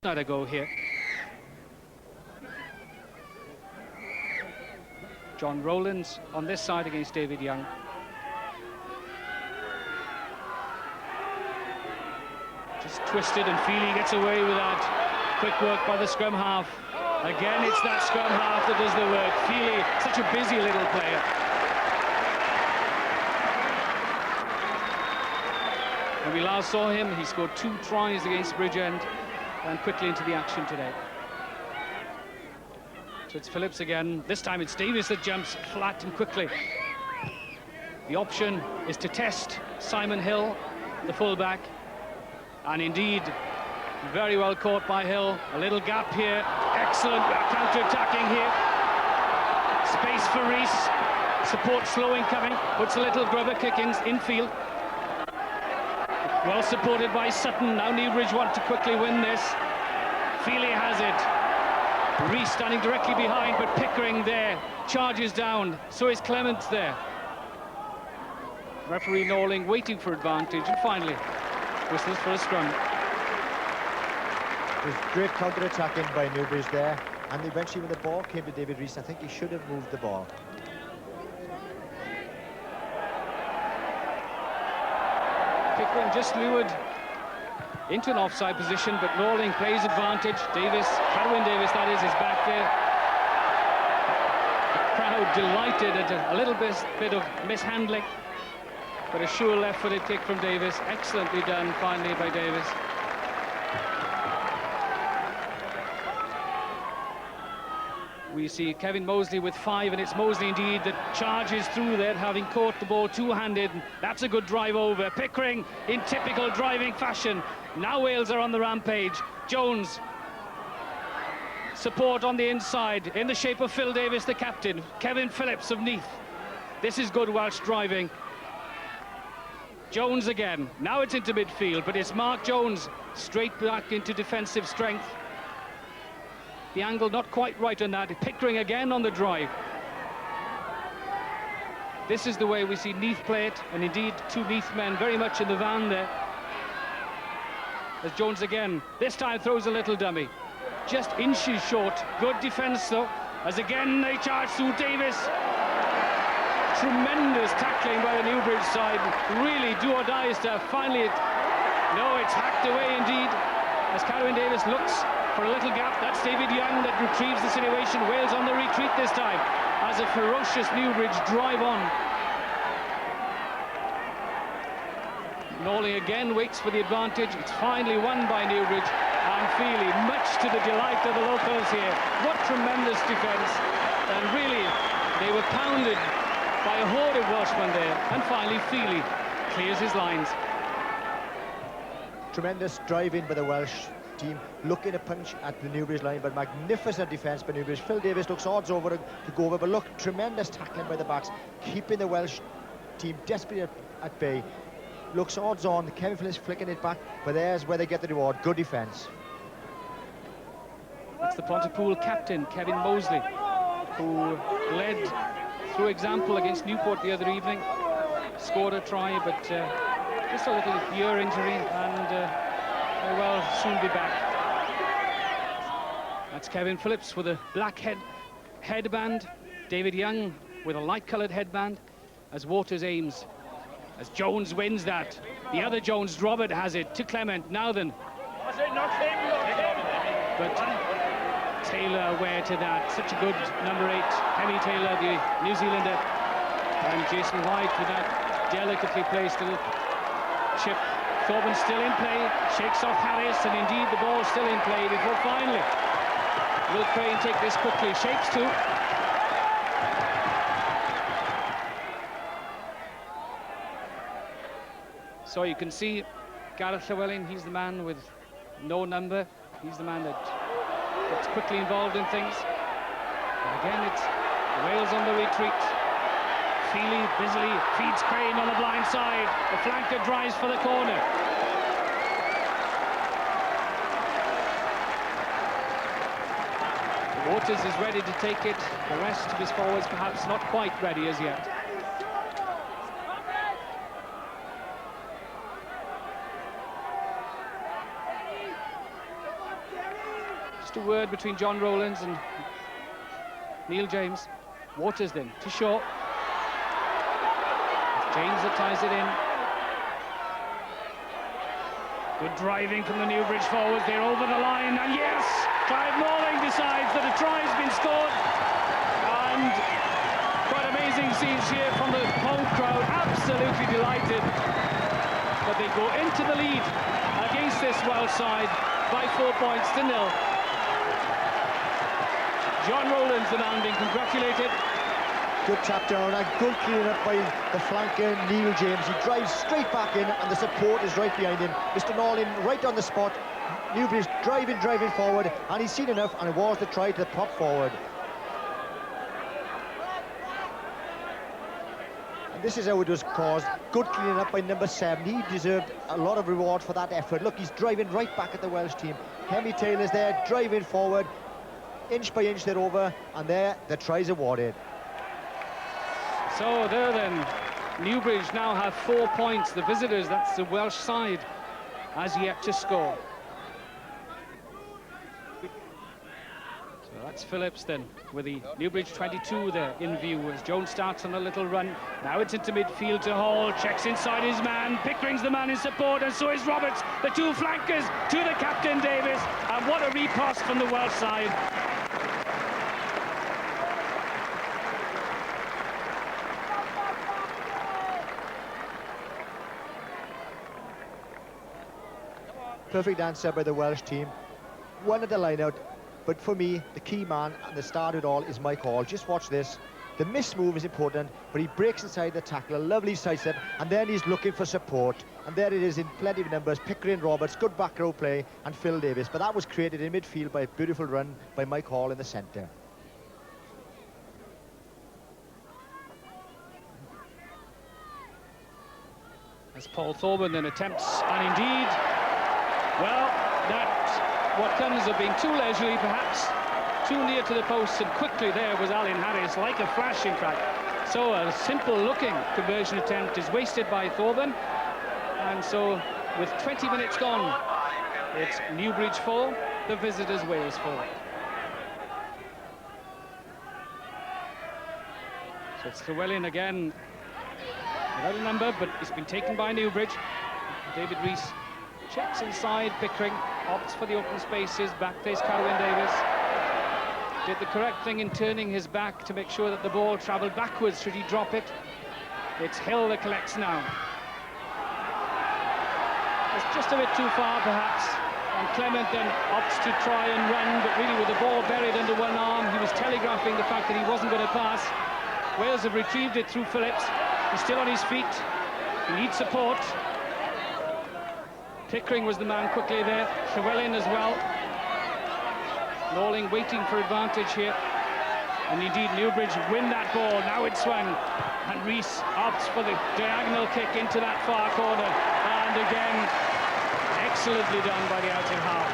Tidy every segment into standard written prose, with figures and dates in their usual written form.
Not a go here. John Rowlands on this side against David Young. Just twisted, and Feely gets away with that. Quick work by the scrum half. Again, it's that scrum half that does the work. Feely, such a busy little player. When we last saw him, he scored 2 tries against Bridgend and quickly into the action today. So it's Phillips again. This time it's Davis that jumps flat and quickly. The option is to test Simon Hill, the fullback. And indeed, very well caught by Hill. A little gap here. Excellent counter-attacking here. Space for Rees. Support slowing coming. Puts a little grubber kick infield. Well supported by Sutton. Now Newbridge want to quickly win this. Feely has it. Rees standing directly behind, but Pickering there. Charges down. So is Clements there. Referee Norling waiting for advantage, and finally whistles for a scrum. There's great counter-attacking by Newbridge there, and eventually when the ball came to David Rees, I think he should have moved the ball. Pickering just lured into an offside position, but Norling plays advantage. Davis, Carwyn Davis that is back there. The crowd delighted at a little bit of mishandling, but a sure left-footed kick from Davis. Excellently done finally by Davis. We see Kevin Mosley with 5, and it's Mosley indeed that charges through there, having caught the ball two-handed. That's a good drive over. Pickering in typical driving fashion. Now Wales are on the rampage. Jones. Support on the inside in the shape of Phil Davis, the captain. Kevin Phillips of Neath. This is good Welsh driving. Jones again. Now it's into midfield, but it's Mark Jones straight back into defensive strength. The angle not quite right on that. Pickering again on the drive. This is the way we see Neath play it, and indeed 2 Neath men very much in the van there. As Jones again, this time throws a little dummy. Just inches short. Good defence though, as again they charge through Davis. Tremendous tackling by the Newbridge side. Really do or die stuff. Finally it's hacked away indeed, as Carwyn Davis looks for a little gap. That's David Young that retrieves the situation. Wales on the retreat this time, as a ferocious Newbridge drive on. Norling again waits for the advantage. It's finally won by Newbridge, and Feely, much to the delight of the locals here. What tremendous defence, and really they were pounded by a horde of Welshmen there, and finally Feely clears his lines. Tremendous drive-in by the Welsh team, looking to punch at the Newbridge line, but magnificent defence by Newbridge. Phil Davis looks odds over to go over, but look, tremendous tackling by the backs, keeping the Welsh team desperately at bay. Looks odds on. Kevin Phillips flicking it back, but there's where they get the reward. Good defence. That's the Pontypool captain, Kevin Mosley, who led through example against Newport the other evening. Scored a try, but just a little ear injury, and may well soon be back. That's Kevin Phillips with a black headband. David Young with a light-coloured headband, as Waters aims. As Jones wins that. The other Jones, Robert, has it to Clement. Now then. But Taylor aware to that. Such a good number 8, Henry Taylor, the New Zealander. And Jason White with that delicately placed little chip. Thorburn still in play, shakes off Harris, and indeed the ball still in play before finally Will Crane take this quickly, shapes too. So you can see Gareth Llewellyn, he's the man with no number. He's the man that gets quickly involved in things. And again, it's Wales on the retreat. Feely busily feeds Crane on the blind side. The flanker drives for the corner. Waters is ready to take it. The rest of his forwards perhaps not quite ready as yet. Just a word between John Rowlands and Neil James. Waters then to Shaw. It's James that ties it in. Good driving from the Newbridge forwards. They're over the line, and yes, Clive Morling decides that a try has been scored. And quite amazing scenes here from the home crowd, absolutely delighted. But they go into the lead against this Welsh side by 4 points to 0. John Rowlands, the man, being congratulated. Good tap down and good clean up by the flanker Neil James. He drives straight back in and the support is right behind him. Mr. Norlin right on the spot. Newbridge driving forward, and he's seen enough, and it was the try to the prop forward. And this is how it was caused. Good cleaning up by number 7. He deserved a lot of reward for that effort. Look, he's driving right back at the Welsh team. Hemi Taylor's there, driving forward. Inch by inch they're over, and there the try's awarded. So there then, Newbridge now have 4 points. The visitors, that's the Welsh side, as yet to score. So that's Phillips then, with the Newbridge 22 there in view as Jones starts on a little run. Now it's into midfield to Hall, checks inside his man. Pickering's the man in support, and so is Roberts. The two flankers to the captain Davis, and what a riposte from the Welsh side. Perfect answer by the Welsh team. One at the line out, but for me, the key man and the star of it all is Mike Hall. Just watch this. The missed move is important, but he breaks inside the tackle, a lovely sidestep, and then he's looking for support. And there it is in plenty of numbers. Pickering, Roberts, good back row play, and Phil Davis. But that was created in midfield by a beautiful run by Mike Hall in the centre. As Paul Thorburn then attempts, and indeed, well, that what comes of being too leisurely, perhaps, too near to the post, and quickly there was Alan Harris, like a flash, in fact. So a simple-looking conversion attempt is wasted by Thorburn, and so with 20 minutes gone, it's Newbridge 4, the visitors Wales 4. So it's Llewellyn again, without a number, but it's been taken by Newbridge. David Rees checks inside, Pickering opts for the open spaces, back plays Carwyn Davis. Did the correct thing in turning his back to make sure that the ball travelled backwards should he drop it. It's Hill that collects now. It's just a bit too far perhaps, and Clement then opts to try and run, but really with the ball buried under one arm, he was telegraphing the fact that he wasn't going to pass. Wales have retrieved it through Phillips. He's still on his feet. He needs support. Pickering was the man quickly there. Llewellyn as well. Norling waiting for advantage here. And indeed, Newbridge win that ball. Now it's swung. And Rees opts for the diagonal kick into that far corner. And again, excellently done by the outer half.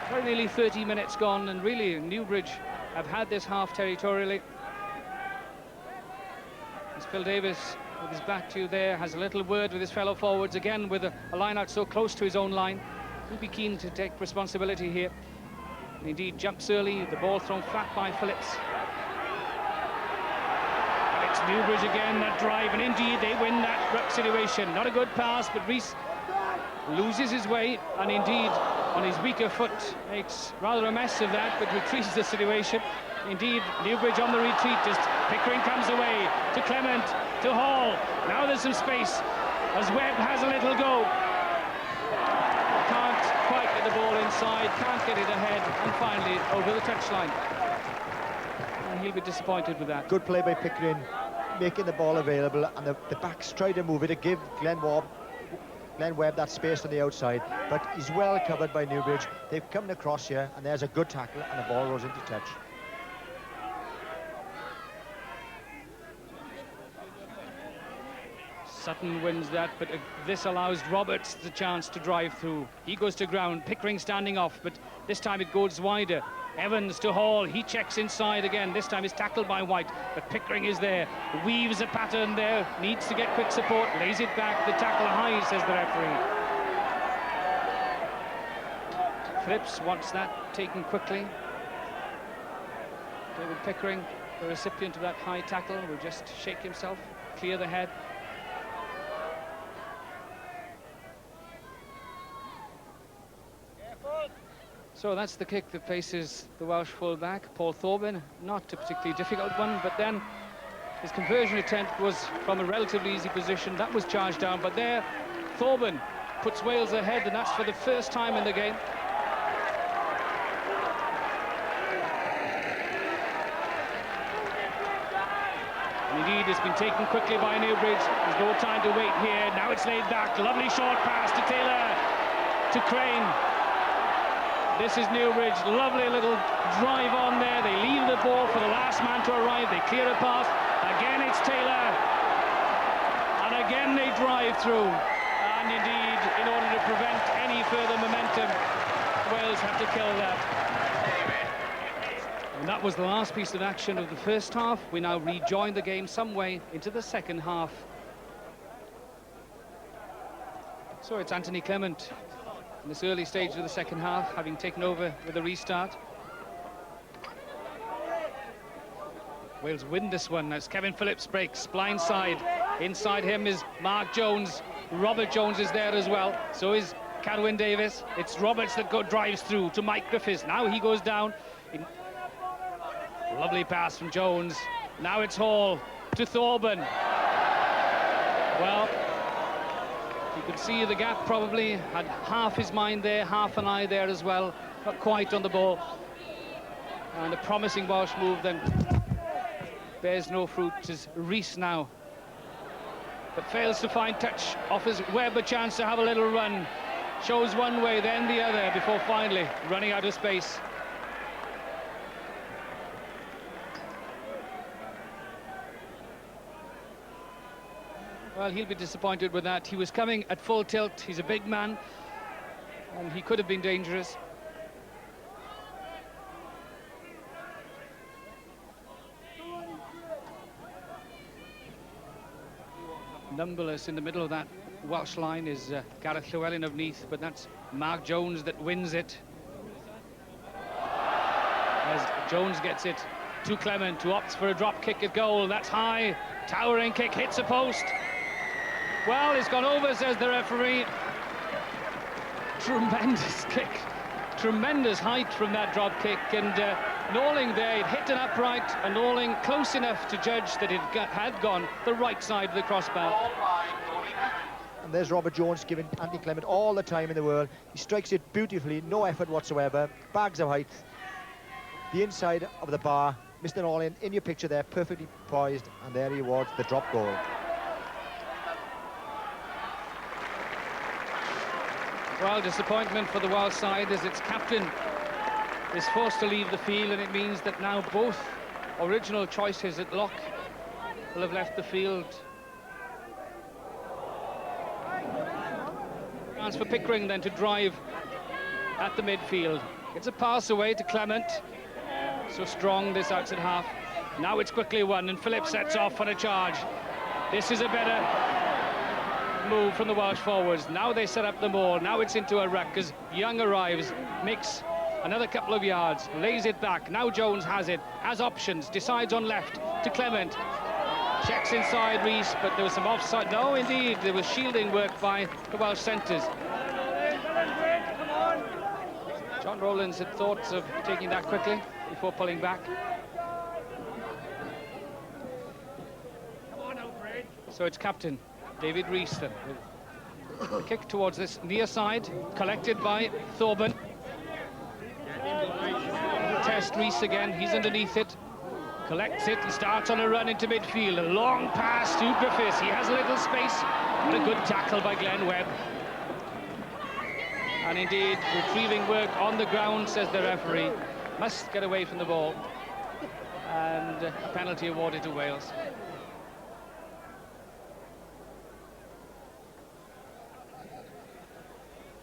Very nearly 30 minutes gone, and really Newbridge have had this half territorially. As Phil Davis, with his back to you there, has a little word with his fellow forwards, again with a line out so close to his own line. He'll be keen to take responsibility here. And indeed, jumps early, the ball thrown flat by Phillips. It's Newbridge again, that drive, and indeed they win that ruck situation. Not a good pass, but Rees loses his way, and indeed, on his weaker foot, makes rather a mess of that, but retrieves the situation. Indeed, Newbridge on the retreat, just Pickering comes away to Clement, to Hall. Now there's some space as Webb has a little go. Can't quite get the ball inside, can't get it ahead, and finally over the touchline. And he'll be disappointed with that. Good play by Pickering, making the ball available, and the backs try to move it to give Glenn Webb that space on the outside, but he's well covered by Newbridge. They've come across here, and there's a good tackle, and the ball goes into touch. Sutton wins that, but this allows Roberts the chance to drive through. He goes to ground, Pickering standing off, but this time it goes wider. Evans to Hall, he checks inside again. This time it's tackled by White, but Pickering is there, weaves a pattern there, needs to get quick support, lays it back, the tackle high, says the referee. Phillips wants that taken quickly. David Pickering, the recipient of that high tackle, will just shake himself, clear the head. So that's the kick that faces the Welsh full-back, Paul Thorburn. Not a particularly difficult one, but then his conversion attempt was from a relatively easy position. That was charged down, but there, Thorburn puts Wales ahead, and that's for the first time in the game. And indeed, it's been taken quickly by Newbridge. There's no time to wait here. Now it's laid back. Lovely short pass to Taylor, to Crane. This is Newbridge, lovely little drive on there. They leave the ball for the last man to arrive. They clear a path. Again, it's Taylor. And again, they drive through. And indeed, in order to prevent any further momentum, Wales have to kill that. And that was the last piece of action of the first half. We now rejoin the game some way into the second half. So it's Anthony Clement in this early stage of the second half, having taken over with a restart. Wales win this one as Kevin Phillips breaks, blind side. Inside him is Mark Jones. Robert Jones is there as well. So is Carwyn Davis. It's Roberts that drives through to Mike Griffiths. Now he goes down. Lovely pass from Jones. Now it's Hall to Thorburn. Well, you could see the gap probably, had half his mind there, half an eye there as well, not quite on the ball. And a promising Welsh move then bears no fruit as Rees now, but fails to find touch, offers Webb a chance to have a little run, shows one way then the other before finally running out of space. Well, he'll be disappointed with that. He was coming at full tilt. He's a big man, and he could have been dangerous. Numberless in the middle of that Welsh line is Gareth Llewellyn of Neath, but that's Mark Jones that wins it. As Jones gets it to Clement, who opts for a drop kick at goal. That's high, towering kick, hits a post. Well, it's gone over, says the referee. Tremendous kick, tremendous height from that drop kick, and Norling there, it hit an upright, and Norling close enough to judge that it had gone the right side of the crossbar. And there's Robert Jones giving Anthony Clement all the time in the world. He strikes it beautifully, no effort whatsoever, bags of height. The inside of the bar, Mr. Norling in your picture there, perfectly poised, and there he was, the drop goal. Well, disappointment for the Welsh side as its captain is forced to leave the field, and it means that now both original choices at lock will have left the field. Chance for Pickering then to drive at the midfield. It's a pass away to Clement. So strong this outside half. Now it's quickly won, and Phillips sets off on a charge. This is a better move from the Welsh forwards. Now they set up the ball. Now it's into a ruck as Young arrives, makes another couple of yards, lays it back. Now Jones has it, has options, decides on left to Clement. Checks inside Rees, but there was some offside. No, indeed, there was shielding work by the Welsh centres. John Rowlands had thoughts of taking that quickly before pulling back. So it's captain David Rees then. A kick towards this near side, collected by Thorburn. Test Rees again, he's underneath it. Collects it and starts on a run into midfield. A long pass to Griffiths. He has a little space, and a good tackle by Glenn Webb. And indeed, retrieving work on the ground, says the referee. Must get away from the ball. And a penalty awarded to Wales.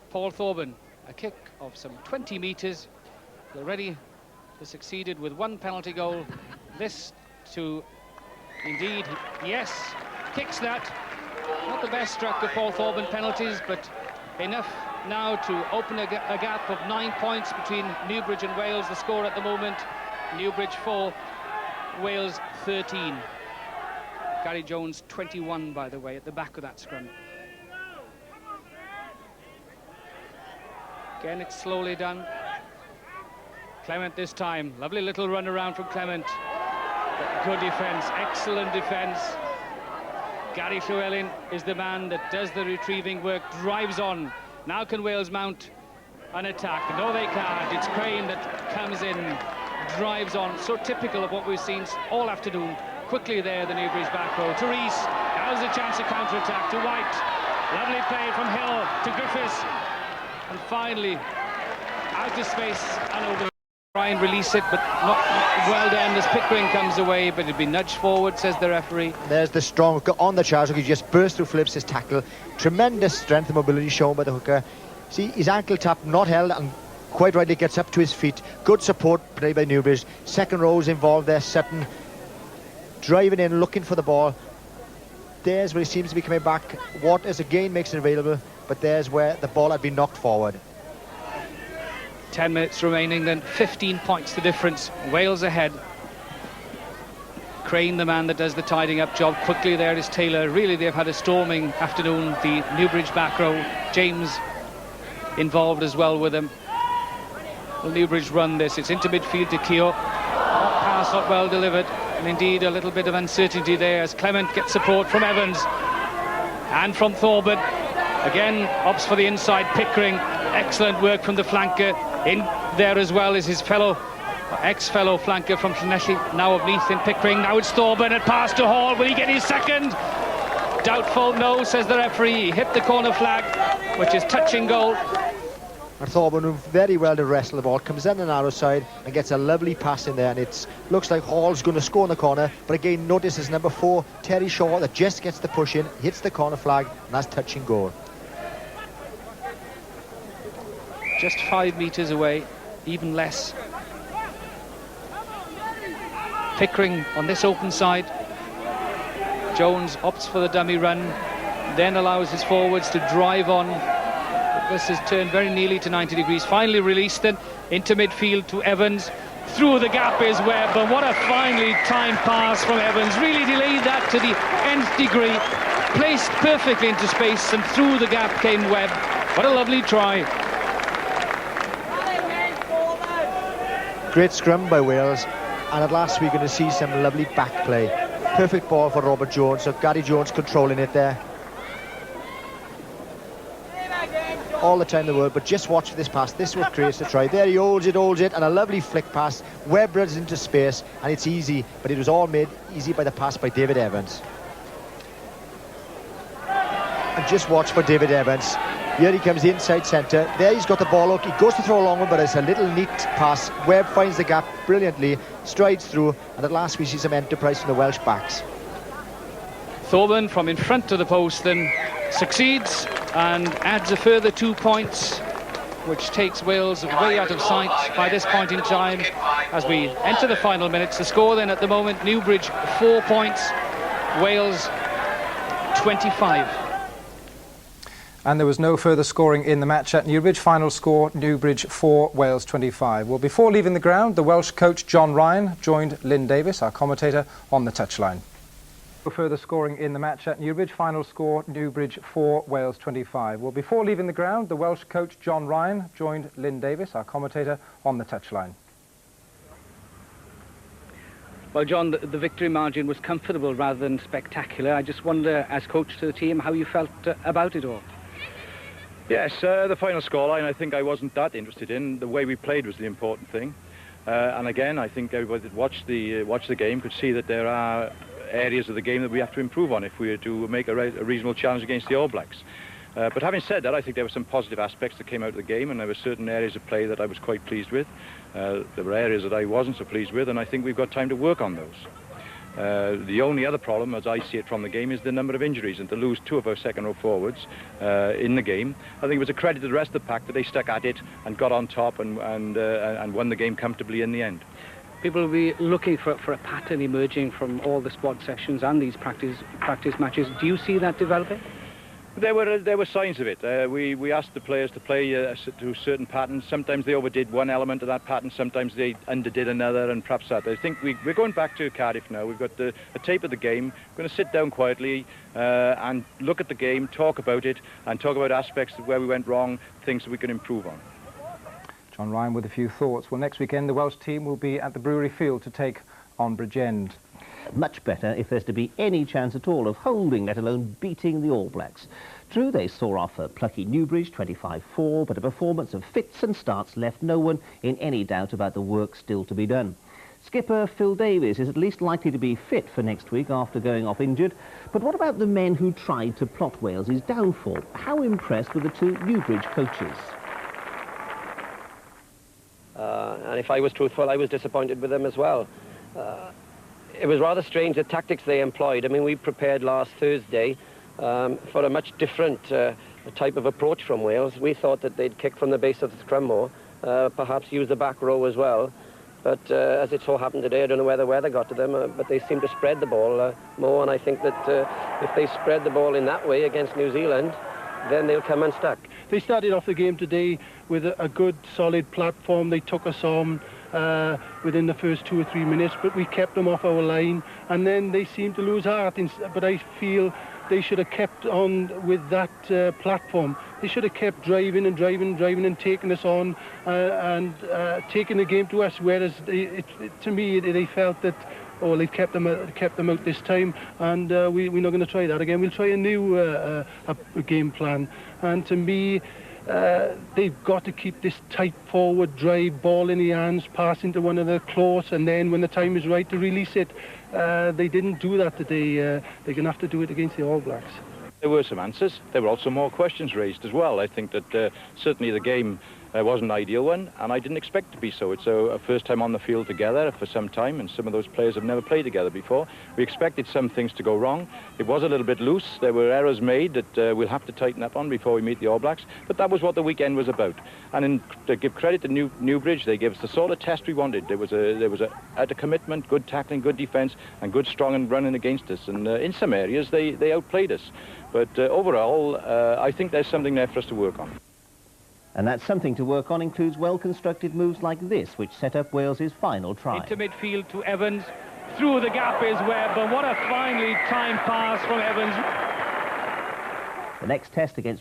Paul Thorburn, a kick of some 20 metres. Already has succeeded with one penalty goal. This to, indeed, yes, kicks that. Not the best struck of Paul Thorburn penalties, but enough now to open a gap of 9 points between Newbridge and Wales. The score at the moment, Newbridge 4, Wales 13. Gary Jones 21, by the way, at the back of that scrum. Again, it's slowly done. Clement this time. Lovely little run around from Clement. But good defence, excellent defence. Gary Llewellyn is the man that does the retrieving work, drives on. Now can Wales mount an attack? No, they can't. It's Crane that comes in, drives on. So typical of what we've seen all afternoon. Quickly there, the Newbridge back row. To Rees. Now's a chance of counter-attack. To White. Lovely play from Hill to Griffiths. And finally, out of space and over. Try and release it, but not well done as Pickering comes away, but it'd be nudged forward, says the referee. There's the strong hooker on the charge. He just burst through Phillips' his tackle. Tremendous strength and mobility shown by the hooker. See, his ankle tap not held, and quite rightly gets up to his feet. Good support played by Newbridge. Second rows involved there. Sutton driving in, looking for the ball. There's where he seems to be coming back. Waters again makes it available, but there's where the ball had been knocked forward. 10 minutes remaining, then 15 points the difference. Wales ahead. Crane, the man that does the tidying up job. Quickly there is Taylor. Really, they've had a storming afternoon. The Newbridge back row. James involved as well with them. Well, Newbridge run this. It's into midfield to Keogh. Pass not well delivered. And indeed, a little bit of uncertainty there as Clement gets support from Evans. And from Thorburn. Again, opts for the inside. Pickering. Excellent work from the flanker. In there as well is his ex-fellow flanker from Llanelli, now of Neath in Pickering. Now it's Thorburn, at pass to Hall. Will he get his second? Doubtful, no, says the referee. He hit the corner flag, which is touching goal. And Thorburn very well to wrestle the ball, comes in the narrow side and gets a lovely pass in there, and it looks like Hall's going to score in the corner, but again notice is number 4, Terry Shaw, that just gets the push in, hits the corner flag, and that's touching goal. Just 5 metres away, even less. Pickering on this open side. Jones opts for the dummy run, then allows his forwards to drive on. This has turned very nearly to 90 degrees. Finally released then into midfield to Evans. Through the gap is Webb, and what a finely timed pass from Evans. Really delayed that to the nth degree. Placed perfectly into space, and through the gap came Webb. What a lovely try. Great scrum by Wales, and at last we're going to see some lovely back play. Perfect ball for Robert Jones, so Gary Jones controlling it there. All the time in the world, but just watch for this pass. This is what creates the try. There he holds it, and a lovely flick pass. Webb runs into space, and it's easy, but it was all made easy by the pass by David Evans. And just watch for David Evans. Here he comes inside centre. There he's got the ball up. He goes to throw a long one, but it's a little neat pass. Webb finds the gap brilliantly, strides through, and at last we see some enterprise from the Welsh backs. Thorburn from in front of the post then succeeds and adds a further 2 points, which takes Wales way out of sight by this point in time as we enter the final minutes. The score then at the moment, Newbridge 4 points, Wales 25. And there was no further scoring in the match at Newbridge. Final score, Newbridge 4, Wales 25. Well, before leaving the ground, the Welsh coach John Ryan joined Lynn Davis, our commentator, on the touchline. No further scoring in the match at Newbridge. Final score, Newbridge 4, Wales 25. Well, before leaving the ground, the Welsh coach John Ryan joined Lynn Davis, our commentator, on the touchline. Well, John, the victory margin was comfortable rather than spectacular. I just wonder, as coach to the team, how you felt about it all. Yes, the final scoreline I think I wasn't that interested in. The way we played was the important thing. And again, I think everybody that watched the game could see that there are areas of the game that we have to improve on if we are to make a reasonable challenge against the All Blacks. But having said that, I think there were some positive aspects that came out of the game, and there were certain areas of play that I was quite pleased with. There were areas that I wasn't so pleased with, and I think we've got time to work on those. The only other problem, as I see it from the game, is the number of injuries, and to lose 2 of our second row forwards in the game, I think it was a credit to the rest of the pack that they stuck at it and got on top and won the game comfortably in the end. People will be looking for a pattern emerging from all the squad sessions and these practice matches. Do you see that developing? There were signs of it. We asked the players to play to certain patterns. Sometimes they overdid one element of that pattern, sometimes they underdid another, and perhaps that. I think we're going back to Cardiff now. We've got a tape of the game. We're going to sit down quietly and look at the game, talk about it, and talk about aspects of where we went wrong, things that we can improve on. John Ryan with a few thoughts. Well, next weekend the Welsh team will be at the Brewery Field to take on Bridgend. Much better if there's to be any chance at all of holding, let alone beating the All Blacks. True, they saw off a plucky Newbridge 25-4, but a performance of fits and starts left no one in any doubt about the work still to be done. Skipper Phil Davies is at least likely to be fit for next week after going off injured. But what about the men who tried to plot Wales's downfall? How impressed were the two Newbridge coaches? And if I was truthful, I was disappointed with them as well. It was rather strange the tactics they employed. I mean, we prepared last Thursday for a much different type of approach from Wales. We thought that they'd kick from the base of the scrum more, perhaps use the back row as well. But as it so happened today, I don't know where the weather got to them, but they seemed to spread the ball more. And I think that if they spread the ball in that way against New Zealand, then they'll come unstuck. They started off the game today with a good, solid platform. They took us on within the first 2 or 3 minutes, but we kept them off our line, and then they seemed to lose heart. But I feel they should have kept on with that platform. They should have kept driving and taking us on and taking the game to us, whereas to me they felt that, oh, they kept them out this time, and we're not going to try that again. We'll try a new a game plan. And to me, they've got to keep this tight forward drive, ball in the hands, pass into one another close, and then when the time is right to release it. They didn't do that today. They're going to have to do it against the All Blacks. There were some answers. There were also more questions raised as well. I think that certainly the game was an ideal one, and I didn't expect it to be so. It's a first time on the field together for some time, and some of those players have never played together before. We expected some things to go wrong. It was a little bit loose. There were errors made that we'll have to tighten up on before we meet the All Blacks, but that was what the weekend was about. And to give credit to Newbridge, they gave us the sort of test we wanted. There was a commitment, good tackling, good defence, and good strong and running against us. And in some areas, they outplayed us. But overall, I think there's something there for us to work on. And that something to work on includes well-constructed moves like this, which set up Wales's final try. Into midfield to Evans. Through the gap is Webb, but what a finely timed pass from Evans. The next test against